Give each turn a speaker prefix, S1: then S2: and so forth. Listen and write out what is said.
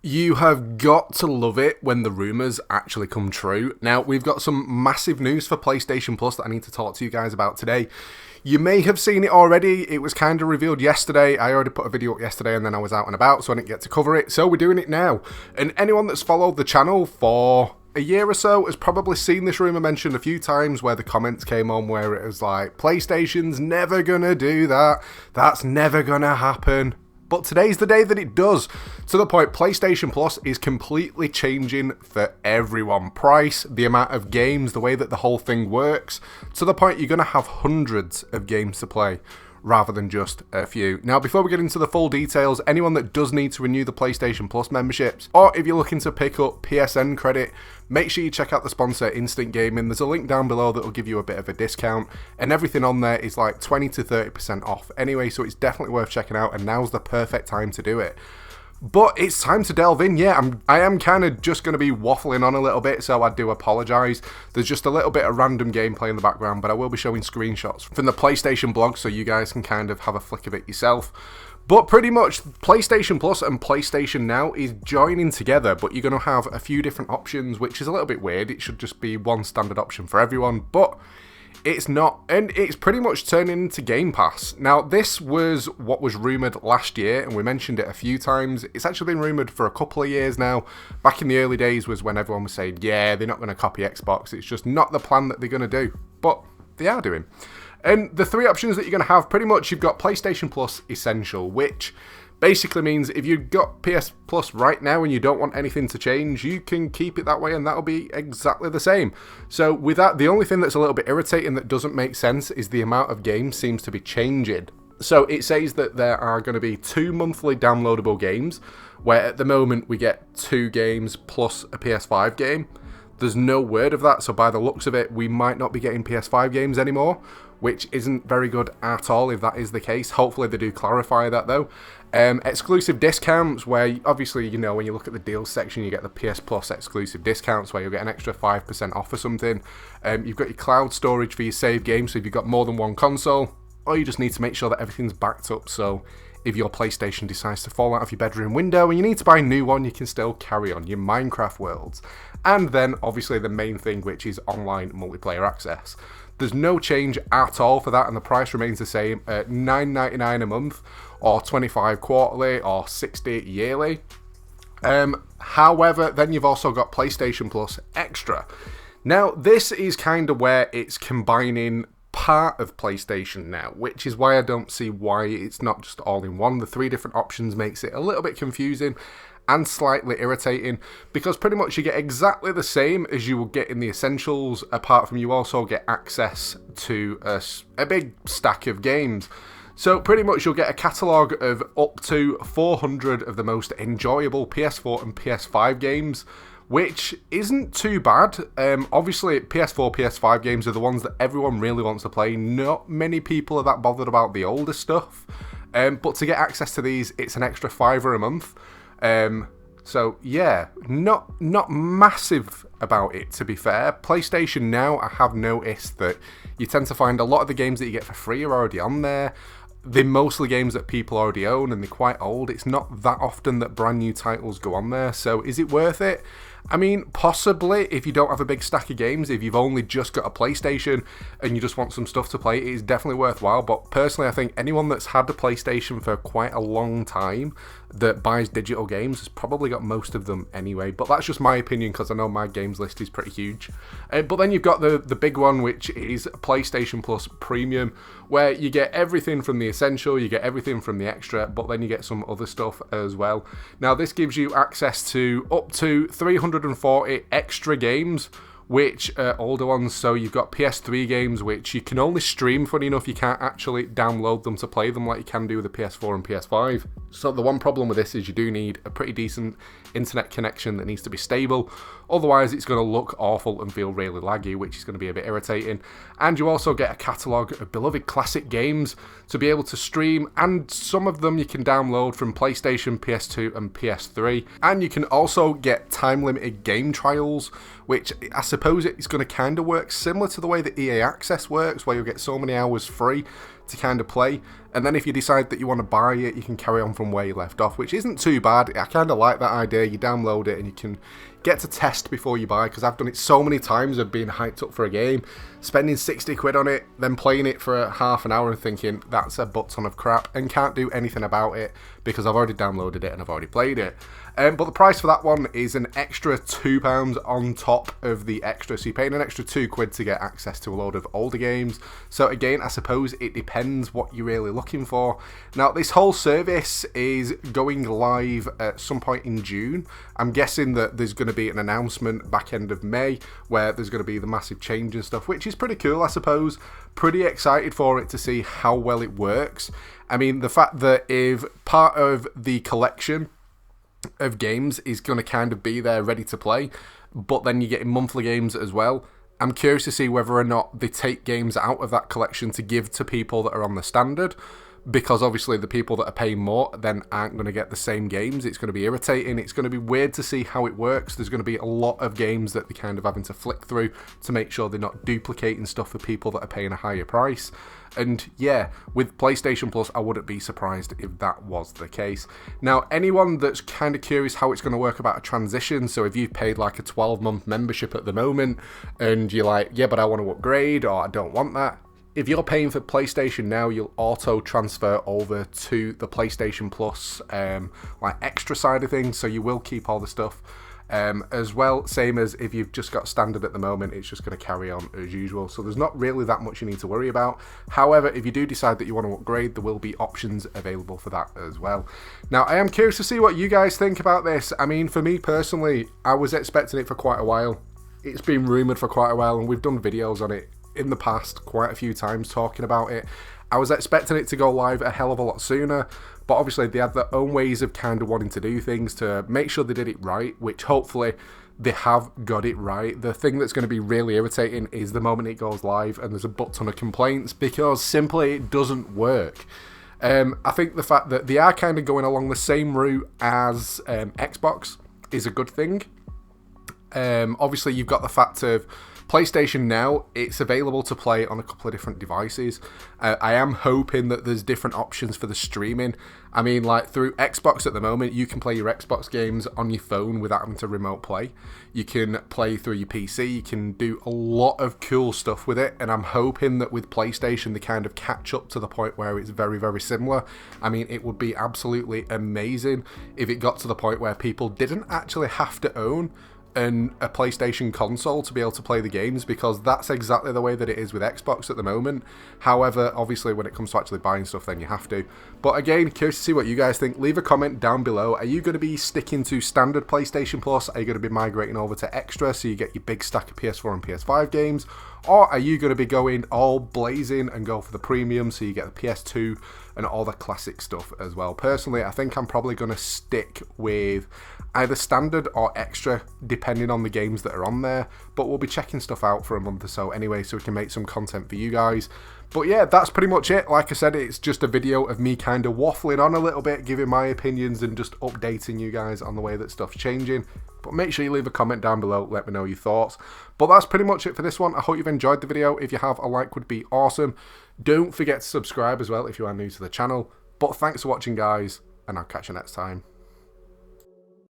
S1: You have got to love it when the rumours actually come true. Now, we've got some massive news for PlayStation Plus that I need to talk to you guys about today. You may have seen it already. It was kind of revealed yesterday. I already put a video up yesterday and then I was out and about, so I didn't get to cover it. So we're doing it now. And anyone that's followed the channel for a year or so has probably seen this rumour mentioned a few times where the comments came on where it was like, PlayStation's never gonna do that. That's never gonna happen. But today's the day that it does. To the point, PlayStation Plus is completely changing for everyone. Price, the amount of games, the way that the whole thing works. To the point, you're going to have hundreds of games to play rather than just a few. Now, before we get into the full details, anyone that does need to renew the PlayStation Plus memberships, or if you're looking to pick up PSN credit, make sure you check out the sponsor, Instant Gaming. There's a link down below that will give you a bit of a discount, and everything on there is like 20 to 30% off anyway, so it's definitely worth checking out, and now's the perfect time to do it. But it's time to delve in. Yeah, I am kind of just going to be waffling on a little bit, so I do apologise. There's just a little bit of random gameplay in the background, but I will be showing screenshots from the PlayStation blog, so you guys can kind of have a flick of it yourself. But pretty much, PlayStation Plus and PlayStation Now is joining together, but you're going to have a few different options, which is a little bit weird. It should just be one standard option for everyone, but it's not, and it's pretty much turning into Game Pass. Now, this was what was rumoured last year, and we mentioned it a few times. It's actually been rumoured for a couple of years now. Back in the early days was when everyone was saying, yeah, they're not going to copy Xbox. It's just not the plan that they're going to do, but they are doing. And the three options that you're going to have, pretty much, you've got PlayStation Plus Essential, which basically means if you've got PS Plus right now and you don't want anything to change, you can keep it that way and that'll be exactly the same. So with that, the only thing that's a little bit irritating that doesn't make sense is the amount of games seems to be changing. So it says that there are going to be 2 monthly downloadable games, where at the moment we get 2 games plus a PS5 game. There's no word of that, so by the looks of it, we might not be getting PS5 games anymore, which isn't very good at all if that is the case. Hopefully they do clarify that though. Exclusive discounts, where obviously, you know, when you look at the deals section, you get the PS Plus exclusive discounts where you'll get an extra 5% off or something. You've got your cloud storage for your save games, so if you've got more than one console, or you just need to make sure that everything's backed up, so if your PlayStation decides to fall out of your bedroom window and you need to buy a new one, you can still carry on your Minecraft worlds. And then, obviously, the main thing, which is online multiplayer access. There's no change at all for that, and the price remains the same at $9.99 a month, or $25 quarterly, or $60 yearly. However, then you've also got PlayStation Plus Extra. Now, this is kind of where it's combining part of PlayStation Now, which is why I don't see why it's not just all in one. The 3 different options makes it a little bit confusing and slightly irritating, because pretty much you get exactly the same as you will get in the Essentials, apart from you also get access to a big stack of games. So pretty much you'll get a catalogue of up to 400 of the most enjoyable PS4 and PS5 games, which isn't too bad. Obviously, PS4, PS5 games are the ones that everyone really wants to play. Not many people are that bothered about the older stuff. But to get access to these, it's an extra $5 a month. So yeah, not massive about it, to be fair. PlayStation Now, I have noticed that you tend to find a lot of the games that you get for free are already on there. They're mostly games that people already own and they're quite old. It's not that often that brand new titles go on there. So is it worth it? I mean, possibly if you don't have a big stack of games, if you've only just got a PlayStation and you just want some stuff to play, it is definitely worthwhile. But personally, I think anyone that's had a PlayStation for quite a long time that buys digital games has probably got most of them anyway. But that's just my opinion, because I know my games list is pretty huge. But then you've got the big one, which is PlayStation Plus Premium, where you get everything from the Essential, you get everything from the Extra, but then you get some other stuff as well. Now, this gives you access to up to 340 extra games, which are older ones. So you've got PS3 games, which you can only stream. Funny enough, you can't actually download them to play them like you can do with the PS4 and PS5. So the one problem with this is you do need a pretty decent internet connection that needs to be stable. Otherwise, it's going to look awful and feel really laggy, which is going to be a bit irritating. And you also get a catalogue of beloved classic games to be able to stream, and some of them you can download from PlayStation, PS2 and PS3. And you can also get time-limited game trials, which I suppose it's going to kind of work similar to the way that EA Access works, where you'll get so many hours free to kind of play, and then if you decide that you want to buy it, you can carry on from where you left off, which isn't too bad. I kind of like that idea. You download it and you can get to test before you buy, because I've done it so many times of being hyped up for a game, spending 60 quid on it, then playing it for half an hour and thinking that's a butt ton of crap and can't do anything about it because I've already downloaded it and I've already played it. But the price for that one is an extra £2 on top of the extra, so you're paying an extra 2 quid to get access to a load of older games. So again, I suppose it depends what you're really looking for. Now, this whole service is going live at some point in June. I'm guessing that there's going to be an announcement back end of May where there's going to be the massive change and stuff, which is pretty cool, I suppose. Pretty excited for it to see how well it works. I mean, the fact that if part of the collection of games is going to kind of be there ready to play, but then you're getting monthly games as well. I'm curious to see whether or not they take games out of that collection to give to people that are on the standard, because obviously the people that are paying more then aren't going to get the same games. It's going to be irritating. It's going to be weird to see how it works. There's going to be a lot of games that they're kind of having to flick through to make sure they're not duplicating stuff for people that are paying a higher price. And yeah, with PlayStation Plus, I wouldn't be surprised if that was the case. Now, anyone that's kind of curious how it's going to work about a transition, so if you've paid like a 12-month membership at the moment and you're like, yeah, but I want to upgrade, or I don't want that, if you're paying for PlayStation Now, you'll auto transfer over to the PlayStation Plus like extra side of things, so you will keep all the stuff. As well, same as if you've just got standard at the moment, it's just going to carry on as usual. So there's not really that much you need to worry about. However, if you do decide that you want to upgrade, there will be options available for that as well. Now, I am curious to see what you guys think about this. I mean, for me personally, I was expecting it for quite a while. It's been rumoured for quite a while, and we've done videos on it in the past quite a few times talking about it. I was expecting it to go live a hell of a lot sooner, but obviously they had their own ways of kind of wanting to do things to make sure they did it right, which hopefully they have got it right. The thing that's going to be really irritating is the moment it goes live and there's a butt ton of complaints, because simply it doesn't work. I think the fact that they are kind of going along the same route as Xbox is a good thing. Obviously you've got the fact of PlayStation Now, it's available to play on a couple of different devices. I am hoping that there's different options for the streaming. I mean, like through Xbox at the moment, you can play your Xbox games on your phone without having to remote play. You can play through your PC, you can do a lot of cool stuff with it, and I'm hoping that with PlayStation they kind of catch up to the point where it's very, very similar. I mean, it would be absolutely amazing if it got to the point where people didn't actually have to own a PlayStation console to be able to play the games, because that's exactly the way that it is with Xbox at the moment. However, obviously when it comes to actually buying stuff, then you have to. But again, curious to see what you guys think. Leave a comment down below. Are you going to be sticking to standard PlayStation Plus? Are you going to be migrating over to Extra so you get your big stack of PS4 and PS5 games? Or are you going to be going all blazing and go for the premium so you get the PS2 and all the classic stuff as well? Personally, I think I'm probably going to stick with either standard or extra depending on the games that are on there, but we'll be checking stuff out for a month or so anyway so we can make some content for you guys. But yeah, that's pretty much it. Like I said, it's just a video of me kind of waffling on a little bit, giving my opinions and just updating you guys on the way that stuff's changing. But make sure you leave a comment down below, let me know your thoughts. But that's pretty much it for this one. I hope you've enjoyed the video. If you have, a like would be awesome. Don't forget to subscribe as well if you are new to the channel. But thanks for watching, guys, and I'll catch you next time.